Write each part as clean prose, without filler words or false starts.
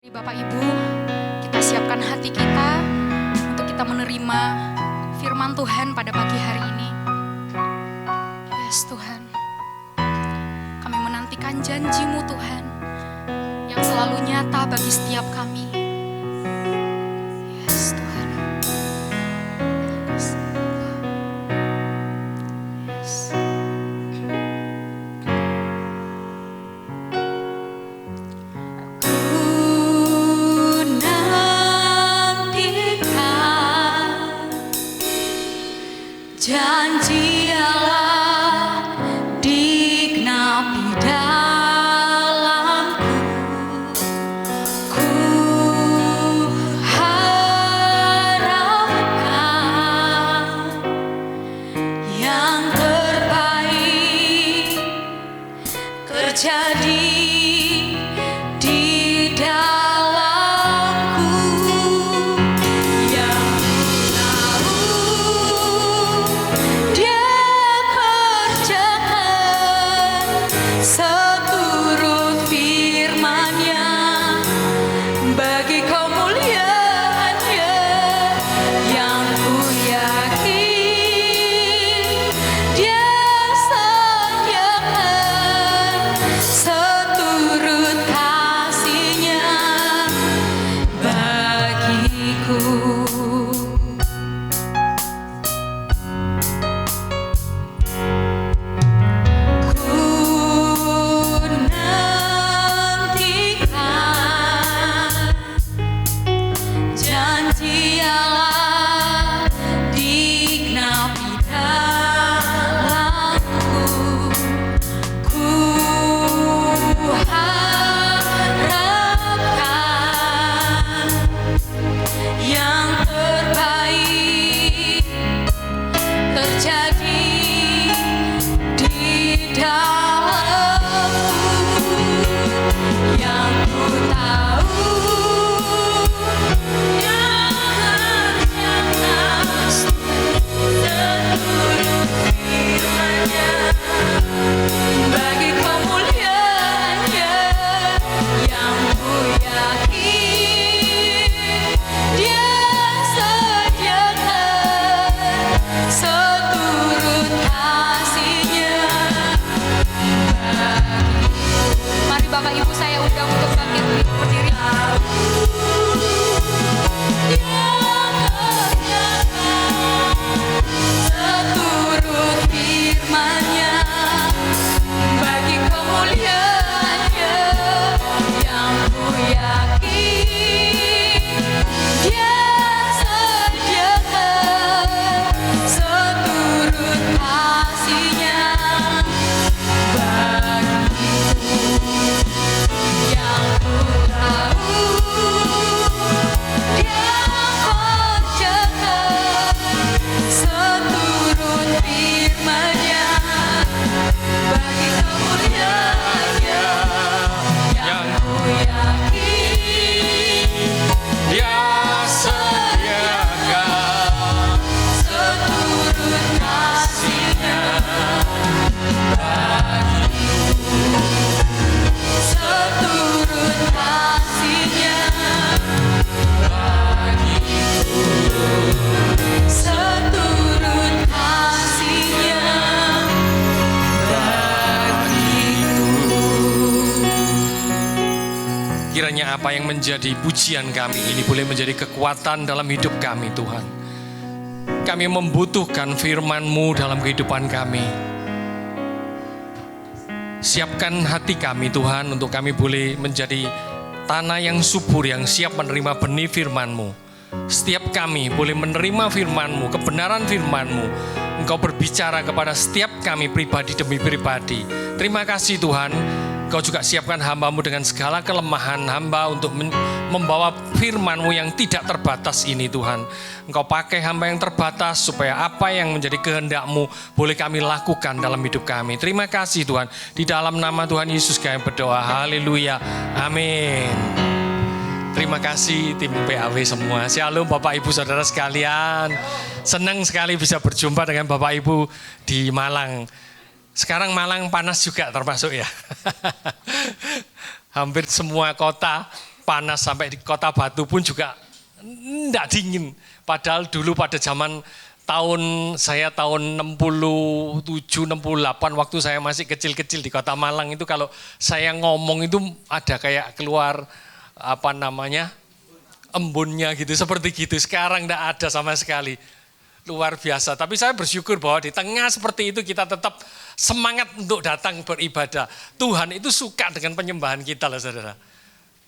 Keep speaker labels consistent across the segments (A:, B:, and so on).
A: Bapak Ibu, kita siapkan hati kita untuk kita menerima firman Tuhan pada pagi hari ini. Yes Tuhan, kami menantikan janji-Mu Tuhan yang selalu nyata bagi setiap kami. Yes Tuhan. Yes. Janji Allah digenapi dalamku, ku harapkan yang terbaik terjadi di dalamku, yang tahu seturut firman-Nya bagi kemuliaan-Nya, yang ku yakin Dia sediakan seturut kasih-Nya bagiku. Bapak Ibu, saya undang untuk bangkit berdiri. Seturut firman-Nya bagi kemuliaan-Nya, yang ku yakin Dia sediakan seturut kasih-Nya bagiku, yang ku tahu Dia kerjakan seturut firman-Nya bagi kemuliaan-Nya, yang ku yakin
B: Dia sediakan
A: seturut kasih-Nya bagiku, seturut kasih-Nya bagiku, seturut kasih-Nya bagiku.
B: Kiranya apa yang menjadi pujian kami ini boleh menjadi kekuatan dalam hidup kami, Tuhan. Kami membutuhkan firman-Mu dalam kehidupan kami. Siapkan hati kami, Tuhan, untuk kami boleh menjadi tanah yang subur, yang siap menerima benih firman-Mu. Setiap kami boleh menerima firman-Mu, kebenaran firman-Mu. Engkau berbicara kepada setiap kami pribadi demi pribadi. Terima kasih Tuhan. Engkau juga siapkan hamba-Mu dengan segala kelemahan hamba untuk membawa firman-Mu yang tidak terbatas ini, Tuhan. Engkau pakai hamba yang terbatas supaya apa yang menjadi kehendak-Mu boleh kami lakukan dalam hidup kami. Terima kasih Tuhan. Di dalam nama Tuhan Yesus kami berdoa. Haleluya. Amin. Terima kasih tim PAW semua. Shalom Bapak Ibu Saudara sekalian. Senang sekali bisa berjumpa dengan Bapak Ibu di Malang. Sekarang Malang panas juga termasuk ya. Hampir semua kota panas, sampai di Kota Batu pun juga enggak dingin. Padahal dulu pada zaman saya tahun 67, 68 waktu saya masih kecil-kecil di Kota Malang itu, kalau saya ngomong itu ada kayak keluar embunnya gitu, seperti gitu. Sekarang enggak ada sama sekali. Luar biasa. Tapi saya bersyukur bahwa di tengah seperti itu kita tetap semangat untuk datang beribadah. Tuhan itu suka dengan penyembahan kita loh saudara.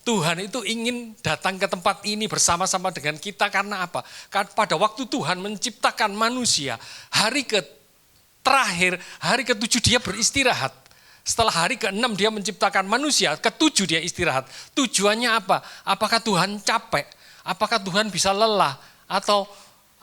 B: Tuhan itu ingin datang ke tempat ini bersama-sama dengan kita karena apa? Karena pada waktu Tuhan menciptakan manusia, hari terakhir, hari ke-7 dia beristirahat. Setelah hari ke-6 dia menciptakan manusia, ke-7 dia istirahat. Tujuannya apa? Apakah Tuhan capek? Apakah Tuhan bisa lelah? Atau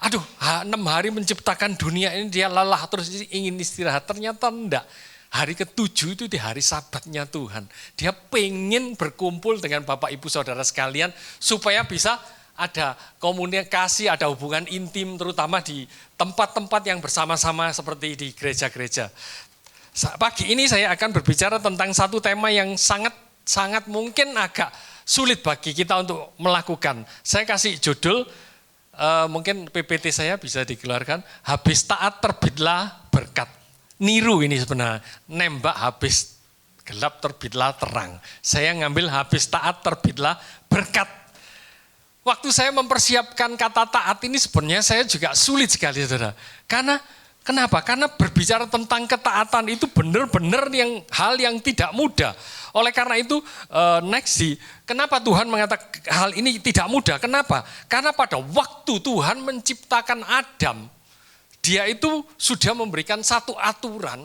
B: 6 hari menciptakan dunia ini dia lelah terus ingin istirahat? Ternyata enggak. Hari ke-7 itu di hari sabatnya Tuhan. Dia pengen berkumpul dengan Bapak Ibu Saudara sekalian supaya bisa ada komunikasi, ada hubungan intim terutama di tempat-tempat yang bersama-sama seperti di gereja-gereja. Pagi ini saya akan berbicara tentang satu tema yang sangat mungkin agak sulit bagi kita untuk melakukan. Saya kasih judul, mungkin PPT saya bisa dikeluarkan, habis taat terbitlah berkat. Niru ini sebenarnya, nembak habis gelap terbitlah terang. Saya ngambil habis taat terbitlah berkat. Waktu saya mempersiapkan kata taat ini sebenarnya saya juga sulit sekali saudara. Kenapa? Karena berbicara tentang ketaatan itu benar-benar hal yang tidak mudah. Oleh karena itu, kenapa Tuhan mengatakan hal ini tidak mudah? Kenapa? Karena pada waktu Tuhan menciptakan Adam, dia itu sudah memberikan satu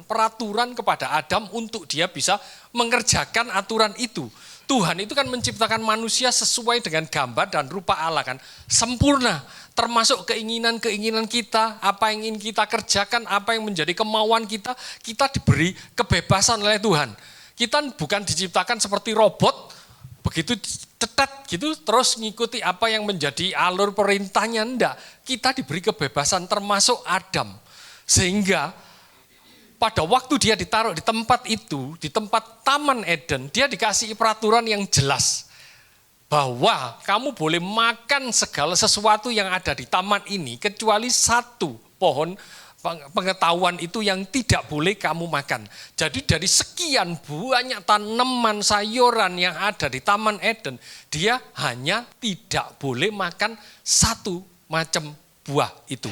B: peraturan kepada Adam untuk dia bisa mengerjakan aturan itu. Tuhan itu kan menciptakan manusia sesuai dengan gambar dan rupa Allah kan, sempurna. Termasuk keinginan-keinginan kita, apa yang ingin kita kerjakan, apa yang menjadi kemauan kita diberi kebebasan oleh Tuhan. Kita bukan diciptakan seperti robot, begitu cetat gitu terus ngikuti apa yang menjadi alur perintahnya, enggak. Kita diberi kebebasan termasuk Adam. Sehingga pada waktu dia ditaruh di tempat itu, di tempat Taman Eden, dia dikasih peraturan yang jelas. Bahwa kamu boleh makan segala sesuatu yang ada di taman ini kecuali satu pohon pengetahuan itu yang tidak boleh kamu makan. Jadi dari sekian banyak tanaman sayuran yang ada di Taman Eden, dia hanya tidak boleh makan satu macam buah itu.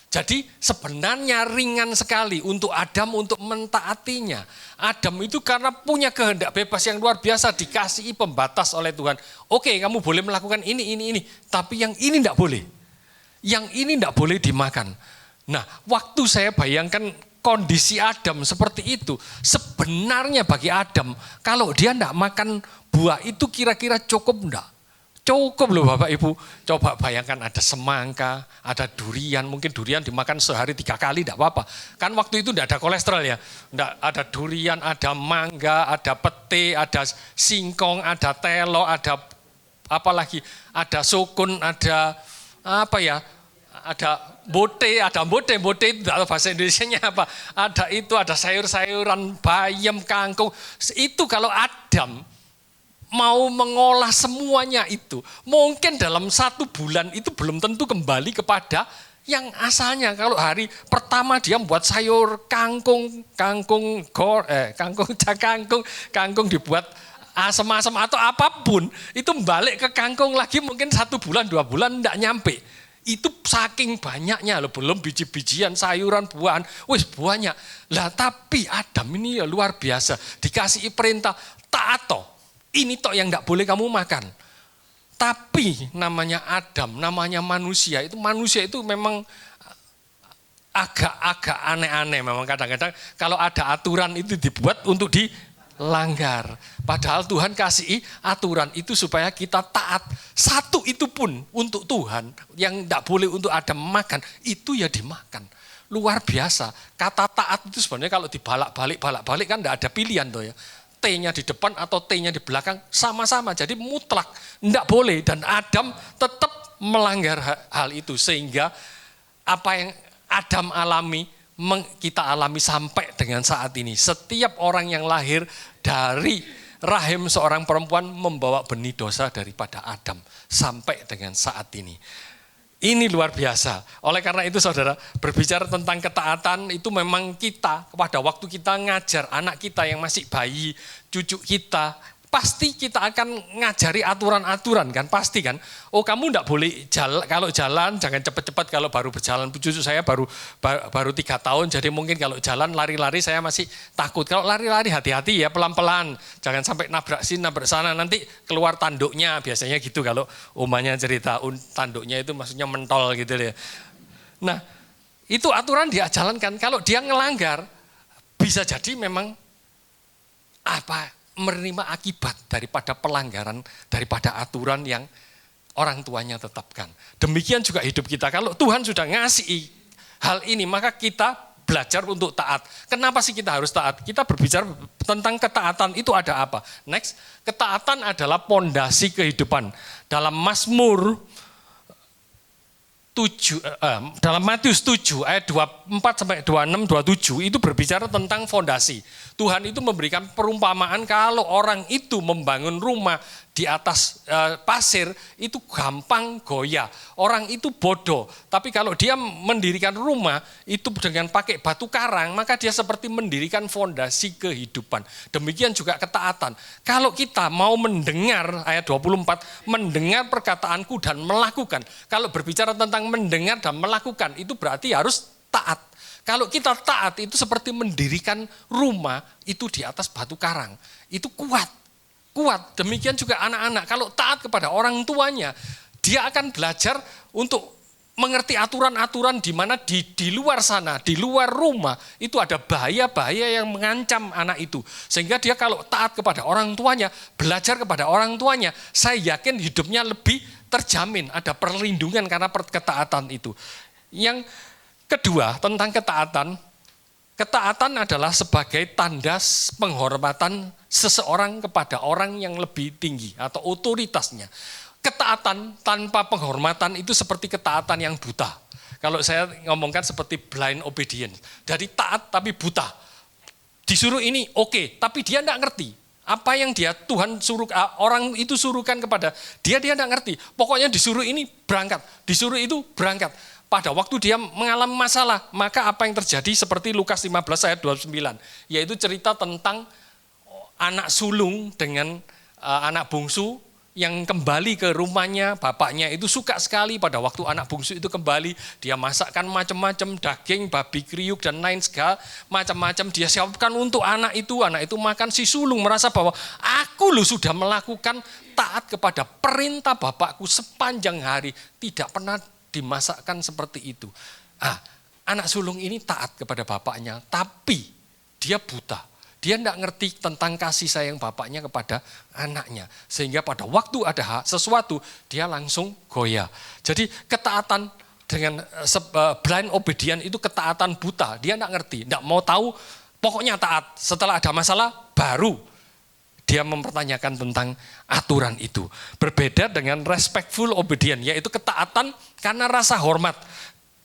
B: Jadi sebenarnya ringan sekali untuk Adam untuk mentaatinya. Adam itu karena punya kehendak bebas yang luar biasa dikasihi pembatas oleh Tuhan. Oke, kamu boleh melakukan ini. Tapi yang ini tidak boleh. Yang ini tidak boleh dimakan. Nah, waktu saya bayangkan kondisi Adam seperti itu, sebenarnya bagi Adam, kalau dia tidak makan buah itu kira-kira cukup enggak? Cukup loh Bapak Ibu, coba bayangkan ada semangka, ada durian, mungkin durian dimakan sehari 3 kali tidak apa-apa. Kan waktu itu tidak ada kolesterol ya, ada durian, ada mangga, ada pete, ada singkong, ada telo, ada apa lagi, ada sukun, ada ada bote itu tidak tahu bahasa Indonesianya apa, ada sayur-sayuran, bayam, kangkung, itu kalau Adam mau mengolah semuanya itu, mungkin dalam 1 bulan itu belum tentu kembali kepada yang asalnya. Kalau hari pertama dia membuat sayur kangkung dibuat asam-asam atau apapun, itu balik ke kangkung lagi mungkin 1 bulan 2 bulan tidak nyampe. Itu saking banyaknya loh, belum biji-bijian, sayuran, buahan, banyak. Lah tapi Adam ini ya luar biasa, dikasih perintah taat toh. Ini toh yang enggak boleh kamu makan. Tapi namanya Adam, namanya manusia itu memang agak aneh-aneh memang kadang-kadang kalau ada aturan itu dibuat untuk dilanggar. Padahal Tuhan kasih aturan itu supaya kita taat. Satu itu pun untuk Tuhan yang enggak boleh untuk Adam makan, itu ya dimakan. Luar biasa. Kata taat itu sebenarnya kalau dibalak-balik kan enggak ada pilihan toh ya. T-nya di depan atau T-nya di belakang sama-sama, jadi mutlak, enggak boleh. Dan Adam tetap melanggar hal itu, sehingga apa yang Adam alami, kita alami sampai dengan saat ini. Setiap orang yang lahir dari rahim seorang perempuan membawa benih dosa daripada Adam sampai dengan saat ini. Ini luar biasa. Oleh karena itu saudara, berbicara tentang ketaatan itu memang kita, pada waktu kita ngajar anak kita yang masih bayi, cucu kita, pasti kita akan ngajari aturan-aturan kan, pasti kan. Oh kamu enggak boleh jalan, kalau jalan jangan cepat-cepat, kalau baru berjalan. Cucu saya baru 3 tahun, jadi mungkin kalau jalan lari-lari saya masih takut. Kalau lari-lari hati-hati ya, pelan-pelan. Jangan sampai nabrak sini, nabrak sana, nanti keluar tanduknya. Biasanya gitu kalau umanya cerita, tanduknya itu maksudnya mentol gitu ya. Nah itu aturan dia jalankan, kalau dia ngelanggar bisa jadi memang menerima akibat daripada pelanggaran, daripada aturan yang orang tuanya tetapkan. Demikian juga hidup kita. Kalau Tuhan sudah ngasih hal ini, maka kita belajar untuk taat. Kenapa sih kita harus taat? Kita berbicara tentang ketaatan itu ada apa? Next, ketaatan adalah pondasi kehidupan. Dalam Mazmur 7, dalam Matius 7 ayat 24 sampai 26, 27 itu berbicara tentang fondasi. Tuhan itu memberikan perumpamaan kalau orang itu membangun rumah di atas pasir itu gampang goyah. Orang itu bodoh, tapi kalau dia mendirikan rumah itu dengan pakai batu karang, maka dia seperti mendirikan fondasi kehidupan. Demikian juga ketaatan. Kalau kita mau mendengar, ayat 24, mendengar perkataanku dan melakukan. Kalau berbicara tentang mendengar dan melakukan, itu berarti harus taat. Kalau kita taat itu seperti mendirikan rumah itu di atas batu karang. Itu kuat. Demikian juga anak-anak. Kalau taat kepada orang tuanya, dia akan belajar untuk mengerti aturan-aturan di mana di luar sana, di luar rumah, itu ada bahaya-bahaya yang mengancam anak itu. Sehingga dia kalau taat kepada orang tuanya, belajar kepada orang tuanya, saya yakin hidupnya lebih terjamin, ada perlindungan karena ketaatan itu. Yang kedua, tentang ketaatan. Ketaatan adalah sebagai tanda penghormatan seseorang kepada orang yang lebih tinggi atau otoritasnya. Ketaatan tanpa penghormatan itu seperti ketaatan yang buta. Kalau saya ngomongkan seperti blind obedience. Jadi taat tapi buta. Disuruh ini oke, tapi dia enggak ngerti. Apa yang Tuhan suruh, orang itu suruhkan kepada dia enggak ngerti. Pokoknya disuruh ini berangkat, disuruh itu berangkat. Pada waktu dia mengalami masalah, maka apa yang terjadi seperti Lukas 15 ayat 29, yaitu cerita tentang anak sulung dengan anak bungsu yang kembali ke rumahnya, bapaknya itu suka sekali pada waktu anak bungsu itu kembali, dia masakkan macam-macam daging, babi kriuk dan lain segala macam-macam dia siapkan untuk anak itu makan. Si sulung merasa bahwa aku loh sudah melakukan taat kepada perintah bapakku sepanjang hari, tidak pernah dimasakkan seperti itu. Anak sulung ini taat kepada bapaknya, tapi dia buta. Dia tidak ngerti tentang kasih sayang bapaknya kepada anaknya. Sehingga pada waktu ada sesuatu, dia langsung goyah. Jadi ketaatan dengan blind obedience itu ketaatan buta. Dia tidak ngerti, tidak mau tahu, pokoknya taat. Setelah ada masalah, baru dia mempertanyakan tentang aturan itu. Berbeda dengan respectful obedience, yaitu ketaatan karena rasa hormat.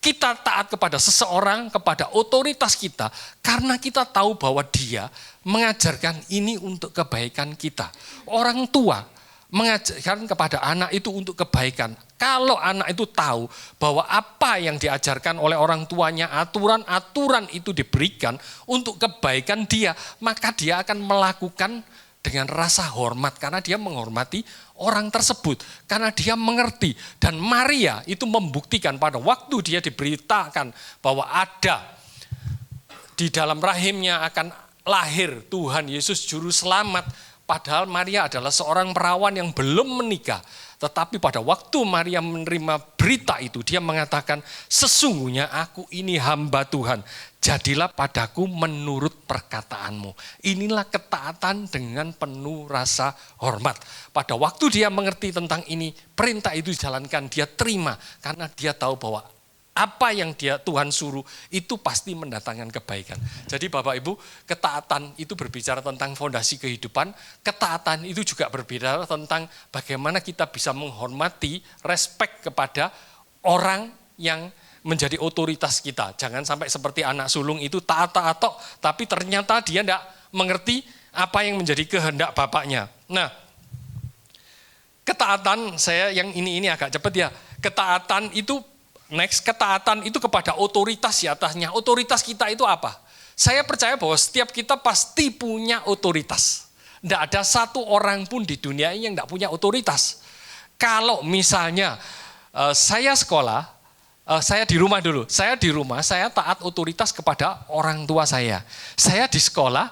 B: Kita taat kepada seseorang, kepada otoritas kita, karena kita tahu bahwa dia mengajarkan ini untuk kebaikan kita. Orang tua mengajarkan kepada anak itu untuk kebaikan. Kalau anak itu tahu bahwa apa yang diajarkan oleh orang tuanya, aturan-aturan itu diberikan untuk kebaikan dia, maka dia akan melakukan dengan rasa hormat karena dia menghormati orang tersebut, karena dia mengerti. Dan Maria itu membuktikan pada waktu dia diberitakan bahwa ada di dalam rahimnya akan lahir Tuhan Yesus Juru Selamat, padahal Maria adalah seorang perawan yang belum menikah. Tetapi pada waktu Maria menerima berita itu, dia mengatakan, sesungguhnya aku ini hamba Tuhan, jadilah padaku menurut perkataanmu. Inilah ketaatan dengan penuh rasa hormat. Pada waktu dia mengerti tentang ini, perintah itu dijalankan, dia terima. Karena dia tahu bahwa apa yang Tuhan suruh itu pasti mendatangkan kebaikan. Jadi Bapak Ibu, ketaatan itu berbicara tentang fondasi kehidupan. Ketaatan itu juga berbicara tentang bagaimana kita bisa menghormati, respect kepada orang yang menjadi otoritas kita. Jangan sampai seperti anak sulung itu taat-taat, tapi ternyata dia tidak mengerti apa yang menjadi kehendak Bapaknya. Nah, ketaatan, saya yang ini agak cepat ya. Ketaatan itu ketaatan itu kepada otoritas di atasnya. Otoritas kita itu apa? Saya percaya bahwa setiap kita pasti punya otoritas. Tidak ada satu orang pun di dunia ini yang tidak punya otoritas. Kalau misalnya saya sekolah, saya di rumah dulu. Saya di rumah, saya taat otoritas kepada orang tua saya. Saya di sekolah,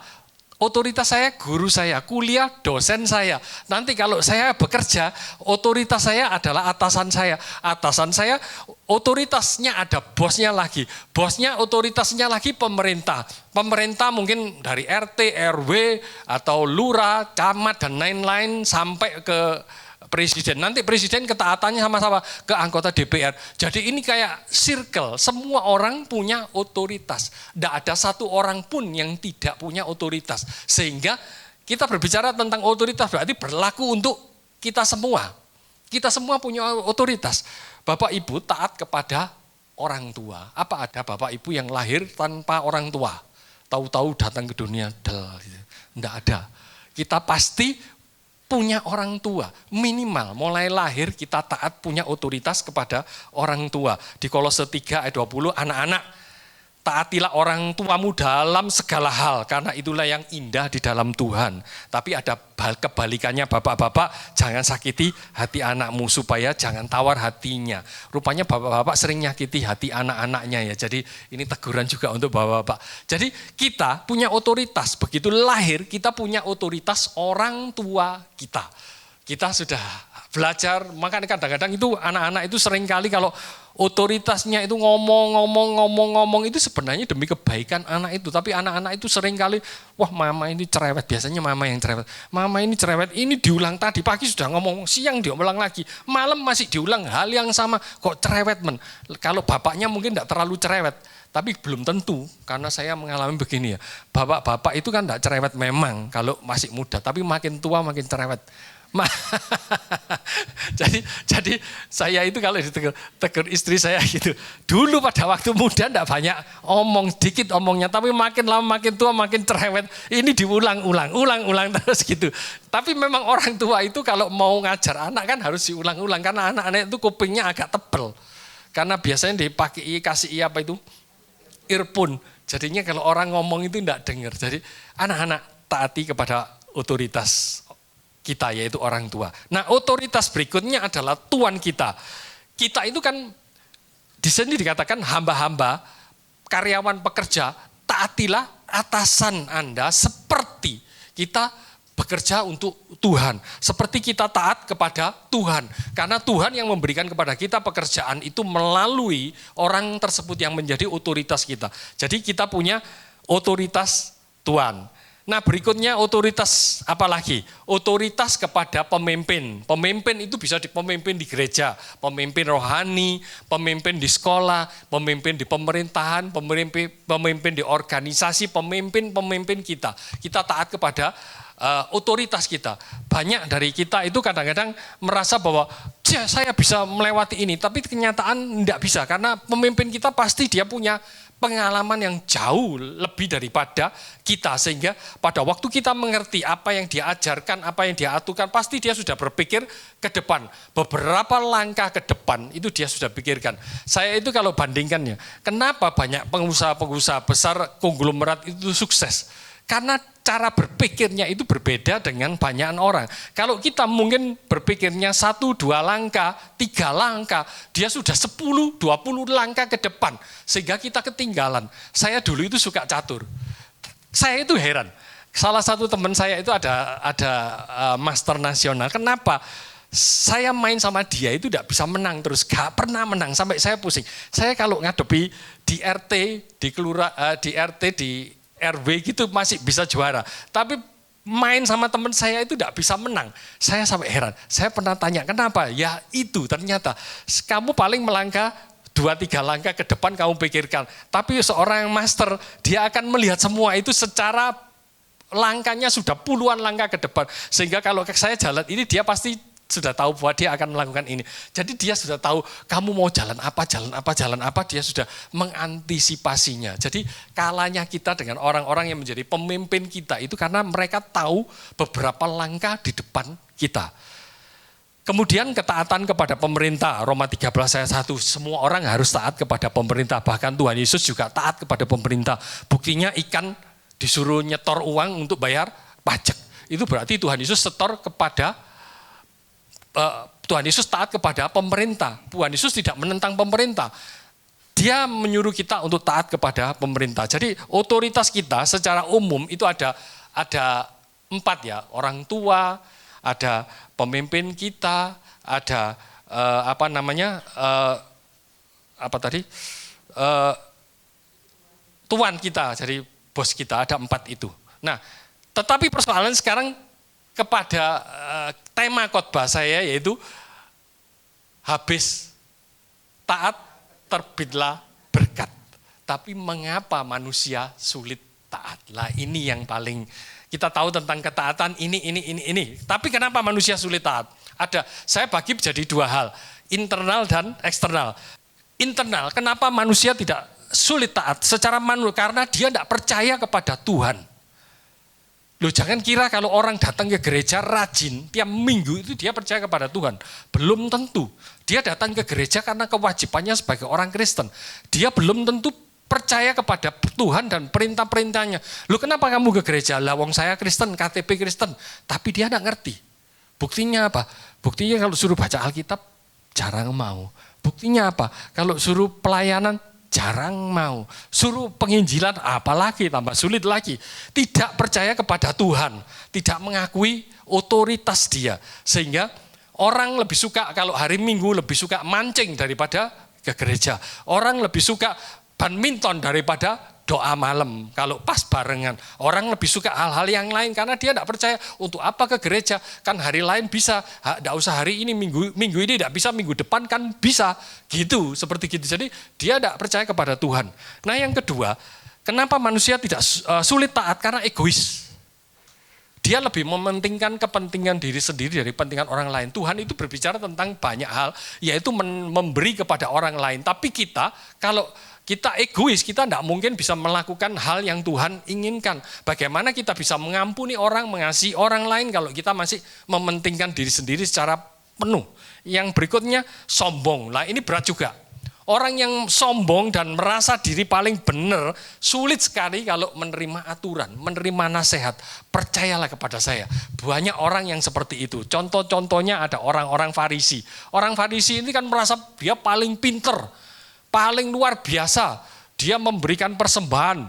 B: otoritas saya guru saya, kuliah dosen saya. Nanti kalau saya bekerja, otoritas saya adalah atasan saya. Atasan saya otoritasnya ada bosnya lagi. Bosnya otoritasnya lagi pemerintah. Pemerintah mungkin dari RT, RW, atau lurah, camat, dan lain-lain sampai ke presiden. Nanti presiden ketaatannya sama-sama ke anggota DPR. Jadi ini kayak circle, semua orang punya otoritas. Tidak ada satu orang pun yang tidak punya otoritas. Sehingga kita berbicara tentang otoritas berarti berlaku untuk kita semua. Kita semua punya otoritas. Bapak Ibu taat kepada orang tua. Apa ada Bapak Ibu yang lahir tanpa orang tua? Tahu-tahu datang ke dunia, tidak ada. Kita pasti punya orang tua, minimal mulai lahir kita taat punya otoritas kepada orang tua. Di Kolose 3 ayat 20, anak-anak taatilah orang tuamu dalam segala hal, karena itulah yang indah di dalam Tuhan. Tapi ada kebalikannya, bapak-bapak jangan sakiti hati anakmu supaya jangan tawar hatinya. Rupanya bapak-bapak sering nyakiti hati anak-anaknya ya, jadi ini teguran juga untuk bapak-bapak. Jadi kita punya otoritas, begitu lahir kita punya otoritas orang tua kita. Kita sudah belajar, makanya kadang-kadang itu anak-anak itu sering kali kalau otoritasnya itu ngomong itu sebenarnya demi kebaikan anak itu. Tapi anak-anak itu sering kali, wah mama ini cerewet, biasanya mama yang cerewet. Mama ini cerewet, ini diulang tadi, pagi sudah ngomong, siang diulang lagi, malam masih diulang hal yang sama, kok cerewet men. Kalau bapaknya mungkin tidak terlalu cerewet, tapi belum tentu, karena saya mengalami begini ya, bapak-bapak itu kan tidak cerewet memang kalau masih muda, tapi makin tua makin cerewet. Jadi saya itu kalau ditegur istri saya gitu, dulu pada waktu muda enggak banyak omong, dikit omongnya, tapi makin lama makin tua makin cerewet, ini diulang-ulang terus gitu. Tapi memang orang tua itu kalau mau ngajar anak kan harus diulang-ulang, karena anak-anak itu kupingnya agak tebel, karena biasanya dipakai kasih apa itu earphone, jadinya kalau orang ngomong itu enggak dengar. Jadi anak-anak taati kepada otoritas kita, yaitu orang tua. Nah, otoritas berikutnya adalah Tuhan kita. Kita itu kan di sini dikatakan hamba-hamba, karyawan pekerja, taatilah atasan Anda seperti kita bekerja untuk Tuhan. Seperti kita taat kepada Tuhan. Karena Tuhan yang memberikan kepada kita pekerjaan itu melalui orang tersebut yang menjadi otoritas kita. Jadi kita punya otoritas Tuhan. Nah, berikutnya otoritas apa lagi? Otoritas kepada pemimpin. Pemimpin itu bisa pemimpin di gereja, pemimpin rohani, pemimpin di sekolah, pemimpin di pemerintahan, pemimpin di organisasi, pemimpin kita. Kita taat kepada otoritas kita. Banyak dari kita itu kadang-kadang merasa bahwa saya bisa melewati ini, tapi kenyataan tidak bisa, karena pemimpin kita pasti dia punya pengalaman yang jauh lebih daripada kita, sehingga pada waktu kita mengerti apa yang dia ajarkan, apa yang dia aturkan, pasti dia sudah berpikir ke depan. Beberapa langkah ke depan itu dia sudah pikirkan. Saya itu kalau bandingkannya, kenapa banyak pengusaha-pengusaha besar konglomerat itu sukses? Karena cara berpikirnya itu berbeda dengan banyak orang. Kalau kita mungkin berpikirnya 1, 2 langkah, 3 langkah, dia sudah 10, 20 langkah ke depan. Sehingga kita ketinggalan. Saya dulu itu suka catur. Saya itu heran. Salah satu teman saya itu ada master nasional. Kenapa? Saya main sama dia itu tidak bisa menang terus. Gak pernah menang, sampai saya pusing. Saya kalau ngadepi di RT, di RT, di RW gitu masih bisa juara, tapi main sama teman saya itu tidak bisa menang. Saya sampai heran. Saya pernah tanya kenapa? Ya itu ternyata kamu paling melangkah 2-3 langkah ke depan kamu pikirkan. Tapi seorang master dia akan melihat semua itu secara langkahnya sudah puluhan langkah ke depan. Sehingga kalau saya jalan ini dia pasti sudah tahu bahwa dia akan melakukan ini. Jadi dia sudah tahu kamu mau jalan apa, dia sudah mengantisipasinya. Jadi kalanya kita dengan orang-orang yang menjadi pemimpin kita itu karena mereka tahu beberapa langkah di depan kita. Kemudian ketaatan kepada pemerintah, Roma 13 ayat 1, semua orang harus taat kepada pemerintah. Bahkan Tuhan Yesus juga taat kepada pemerintah. Buktinya ikan disuruh nyetor uang untuk bayar pajak. Itu berarti Tuhan Yesus Tuhan Yesus taat kepada pemerintah. Tuhan Yesus tidak menentang pemerintah. Dia menyuruh kita untuk taat kepada pemerintah. Jadi otoritas kita secara umum itu ada 4 ya, orang tua, ada pemimpin kita, ada tuan kita, jadi bos kita, ada 4 itu. Nah, tetapi persoalan sekarang kepada tema khotbah saya yaitu habis taat terbitlah berkat. Tapi mengapa manusia sulit taat? Lah ini yang paling kita tahu tentang ketaatan ini. Tapi kenapa manusia sulit taat? Saya bagi jadi 2 hal, internal dan eksternal. Internal, kenapa manusia tidak sulit taat? Secara manusia, karena dia tidak percaya kepada Tuhan. Loh, jangan kira kalau orang datang ke gereja rajin, tiap minggu itu dia percaya kepada Tuhan. Belum tentu. Dia datang ke gereja karena kewajibannya sebagai orang Kristen. Dia belum tentu percaya kepada Tuhan dan perintah-perintahnya. Loh, kenapa kamu ke gereja? Lah wong saya Kristen, KTP Kristen. Tapi dia tidak ngerti. Buktinya apa? Buktinya kalau suruh baca Alkitab, jarang mau. Buktinya apa? Kalau suruh pelayanan, jarang mau. Suruh penginjilan, apalagi tambah sulit lagi. Tidak percaya kepada Tuhan. Tidak mengakui otoritas dia. Sehingga orang lebih suka kalau hari Minggu lebih suka mancing daripada ke gereja. Orang lebih suka badminton daripada doa malam. Kalau pas barengan. Orang lebih suka hal-hal yang lain karena dia tidak percaya untuk apa ke gereja. Kan hari lain bisa. Tidak usah hari ini, minggu ini tidak bisa, minggu depan kan bisa. Gitu, seperti gitu. Jadi dia tidak percaya kepada Tuhan. Nah yang kedua, kenapa manusia tidak sulit taat? Karena egois. Dia lebih mementingkan kepentingan diri sendiri dari kepentingan orang lain. Tuhan itu berbicara tentang banyak hal, yaitu memberi kepada orang lain. Tapi kita, kalau kita egois, kita tidak mungkin bisa melakukan hal yang Tuhan inginkan. Bagaimana kita bisa mengampuni orang, mengasihi orang lain kalau kita masih mementingkan diri sendiri secara penuh. Yang berikutnya, sombong. Nah ini berat juga. Orang yang sombong dan merasa diri paling benar, sulit sekali kalau menerima aturan, menerima nasihat. Percayalah kepada saya, banyak orang yang seperti itu. Contoh-contohnya ada orang-orang Farisi. Orang Farisi ini kan merasa dia paling pinter, paling luar biasa. Dia memberikan persembahan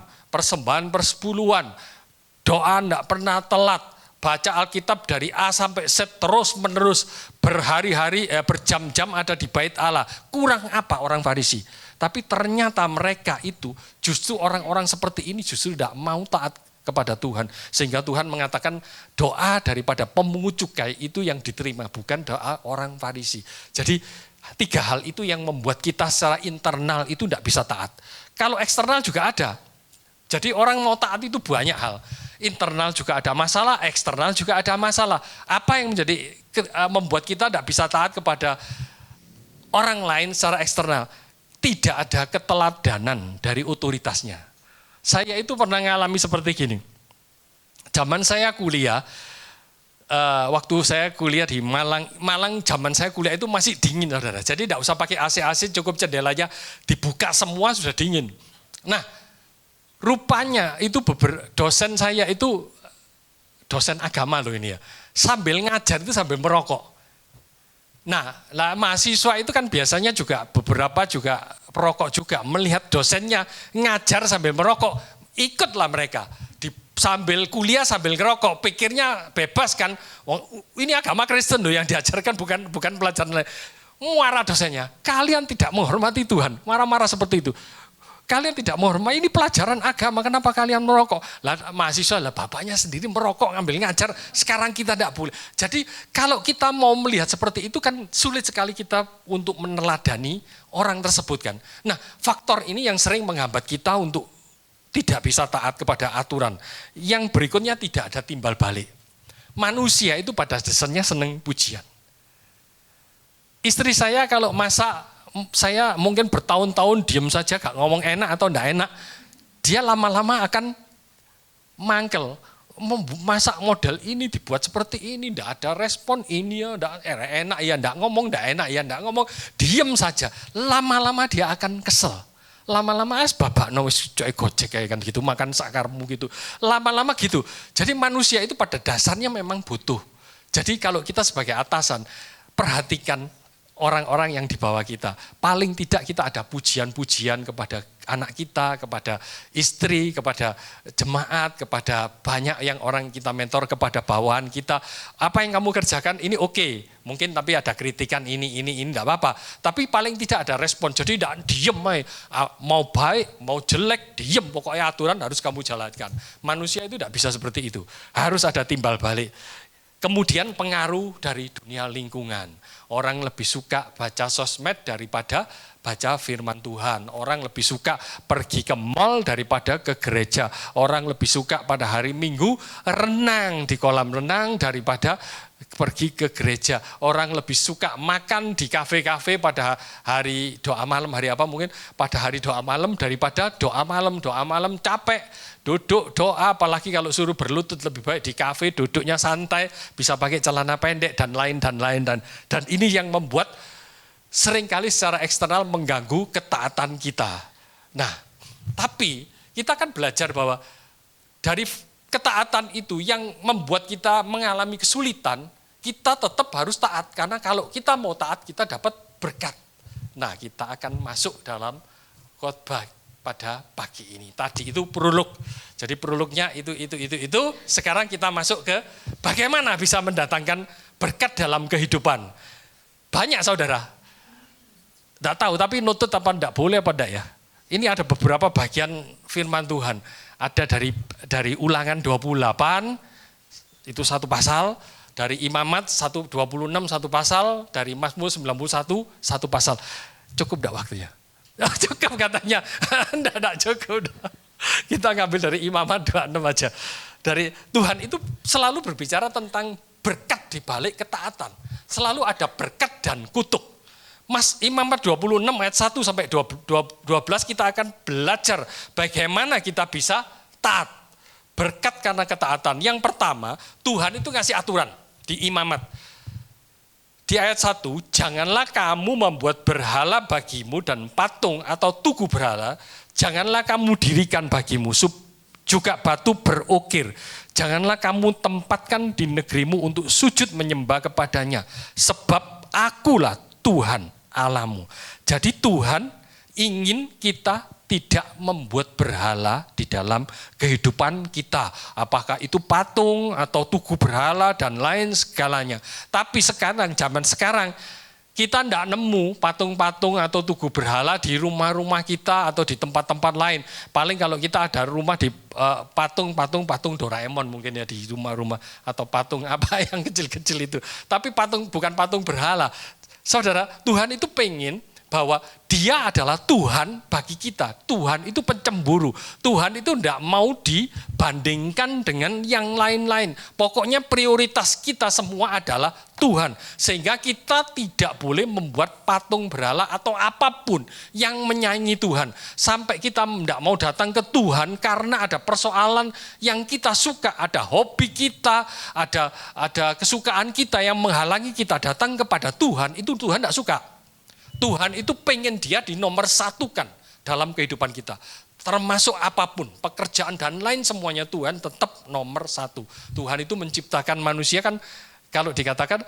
B: persepuluhan, doa tidak pernah telat. Baca Alkitab dari A sampai Z terus menerus, berhari-hari, berjam-jam ada di bait Allah. Kurang apa orang Farisi? Tapi ternyata mereka itu justru orang-orang seperti ini justru tidak mau taat kepada Tuhan. Sehingga Tuhan mengatakan doa daripada pemungut cukai itu yang diterima, bukan doa orang Farisi. Jadi 3 hal itu yang membuat kita secara internal itu tidak bisa taat. Kalau eksternal juga ada. Jadi orang mau taat itu banyak hal. Internal juga ada masalah, eksternal juga ada masalah. Apa yang membuat kita tidak bisa taat kepada orang lain secara eksternal? Tidak ada keteladanan dari otoritasnya. Saya itu pernah mengalami seperti gini. Zaman saya kuliah, waktu saya kuliah di Malang zaman saya kuliah itu masih dingin, saudara. Jadi tidak usah pakai AC, cukup jendelanya dibuka semua sudah dingin. Nah, rupanya itu dosen saya itu dosen agama loh ini ya. Sambil ngajar itu sambil merokok. Nah, mahasiswa itu kan biasanya juga beberapa juga perokok juga. Melihat dosennya ngajar sambil merokok, ikutlah mereka. Sambil kuliah sambil ngerokok, pikirnya bebas kan. Ini agama Kristen loh yang diajarkan, bukan pelajaran lain. Marah dosennya, kalian tidak menghormati Tuhan. Marah-marah seperti itu. Kalian tidak menghormati, ini pelajaran agama, kenapa kalian merokok? Lah mahasiswa, lah bapaknya sendiri merokok, ngambil ngajar, sekarang kita tidak boleh. Jadi kalau kita mau melihat seperti itu kan sulit sekali kita untuk meneladani orang tersebut kan. Nah faktor ini yang sering menghambat kita untuk tidak bisa taat kepada aturan. Yang berikutnya tidak ada timbal balik. Manusia itu pada dasarnya senang pujian. Istri saya kalau masak, saya mungkin bertahun-tahun diem saja, gak ngomong enak atau enggak enak. Dia lama-lama akan mangkel. Masak model ini dibuat seperti ini, enggak ada respon ini ya, enggak enak ya, enggak ngomong, enggak enak ya, enggak ngomong. Diem saja, lama-lama dia akan kesel. Lama-lama babakno wis gojek kayak kan gitu, makan sakarmu gitu. Lama-lama gitu. Jadi manusia itu pada dasarnya memang butuh. Jadi kalau kita sebagai atasan, perhatikan orang-orang yang di bawah kita. Paling tidak kita ada pujian-pujian kepada anak kita, kepada istri, kepada jemaat, kepada banyak yang orang kita mentor, kepada bawahan kita. Apa yang kamu kerjakan ini oke. Mungkin tapi ada kritikan ini enggak apa-apa. Tapi paling tidak ada respon. Jadi tidak diem, mau baik, mau jelek, diem. Pokoknya aturan harus kamu jalankan. Manusia itu tidak bisa seperti itu. Harus ada timbal balik. Kemudian pengaruh dari dunia lingkungan. Orang lebih suka baca sosmed daripada baca firman Tuhan. Orang lebih suka pergi ke mall daripada ke gereja. Orang lebih suka pada hari Minggu renang di kolam renang daripada pergi ke gereja. Orang lebih suka makan di kafe-kafe pada hari doa malam, hari apa mungkin pada hari doa malam daripada doa malam capek. Duduk doa, apalagi kalau suruh berlutut lebih baik di kafe, duduknya santai, bisa pakai celana pendek dan lain. Dan ini yang membuat seringkali secara eksternal mengganggu ketaatan kita. Nah, tapi kita kan belajar bahwa dari ketaatan itu yang membuat kita mengalami kesulitan, kita tetap harus taat. Karena kalau kita mau taat, kita dapat berkat. Nah, kita akan masuk dalam khotbah pada pagi ini. Tadi itu prolog. Jadi prolognya itu. Sekarang kita masuk ke bagaimana bisa mendatangkan berkat dalam kehidupan. Banyak saudara. Tidak tahu, tapi nutut apa tidak boleh apa tidak ya. Ini ada beberapa bagian firman Tuhan. Ada dari Ulangan 28, itu satu pasal. Dari Imamat 1:26 satu pasal. Dari Mazmur 91 satu pasal. Cukup tidak waktunya? Cukup katanya, enggak cukup. Kita ngambil dari Imamat 26 aja. Dari Tuhan itu selalu berbicara tentang berkat di balik ketaatan. Selalu ada berkat dan kutuk. Imamat 26 ayat 1 sampai 12 kita akan belajar bagaimana kita bisa taat. Berkat karena ketaatan. Yang pertama, Tuhan itu ngasih aturan di Imamat. Di ayat 1, janganlah kamu membuat berhala bagimu dan patung atau tugu berhala, janganlah kamu dirikan bagimu, juga batu berukir. Janganlah kamu tempatkan di negerimu untuk sujud menyembah kepadanya, sebab akulah Tuhan Allahmu. Jadi Tuhan ingin kita tidak membuat berhala di dalam kehidupan kita. Apakah itu patung atau tugu berhala dan lain segalanya. Tapi sekarang, zaman sekarang, kita tidak nemu patung-patung atau tugu berhala di rumah-rumah kita atau di tempat-tempat lain. Paling kalau kita ada rumah di patung Doraemon mungkin ya di rumah-rumah. Atau patung apa yang kecil-kecil itu. Tapi bukan patung berhala. Saudara, Tuhan itu pengen bahwa dia adalah Tuhan bagi kita. Tuhan itu pencemburu. Tuhan itu tidak mau dibandingkan dengan yang lain-lain. Pokoknya prioritas kita semua adalah Tuhan. Sehingga kita tidak boleh membuat patung berhala atau apapun yang menyaingi Tuhan. Sampai kita tidak mau datang ke Tuhan karena ada persoalan yang kita suka. Ada hobi kita, ada kesukaan kita yang menghalangi kita datang kepada Tuhan. Itu Tuhan tidak suka. Tuhan itu pengen dia dinomor satukan dalam kehidupan kita. Termasuk apapun, pekerjaan dan lain semuanya Tuhan tetap nomor satu. Tuhan itu menciptakan manusia kan kalau dikatakan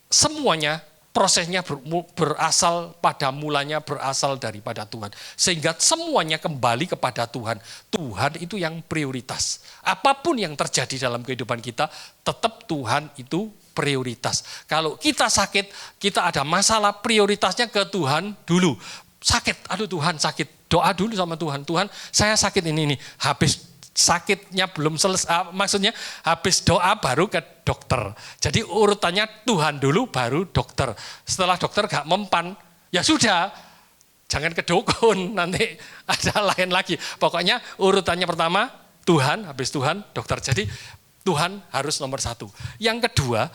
B: semuanya prosesnya berasal pada mulanya berasal daripada Tuhan. Sehingga semuanya kembali kepada Tuhan. Tuhan itu yang prioritas. Apapun yang terjadi dalam kehidupan kita, tetap Tuhan itu prioritas. Kalau kita sakit, kita ada masalah, prioritasnya ke Tuhan dulu. Sakit, aduh Tuhan sakit. Doa dulu sama Tuhan. Tuhan, saya sakit ini. Habis sakitnya belum selesai, maksudnya habis doa baru ke dokter. Jadi urutannya Tuhan dulu baru dokter. Setelah dokter gak mempan, ya sudah. Jangan ke dukun, nanti ada lain lagi. Pokoknya urutannya pertama Tuhan, habis Tuhan dokter. Jadi Tuhan harus nomor satu. Yang kedua,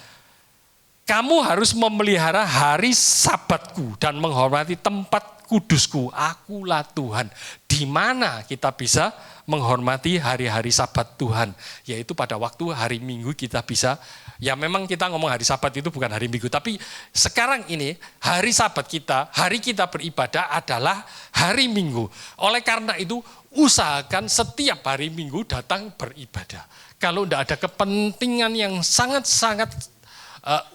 B: kamu harus memelihara hari Sabatku dan menghormati tempat kudusku. Akulah Tuhan. Di mana kita bisa menghormati hari-hari Sabat Tuhan? Yaitu pada waktu hari Minggu kita bisa, ya memang kita ngomong hari Sabat itu bukan hari Minggu, tapi sekarang ini hari Sabat kita, hari kita beribadah adalah hari Minggu. Oleh karena itu usahakan setiap hari Minggu datang beribadah. Kalau tidak ada kepentingan yang sangat-sangat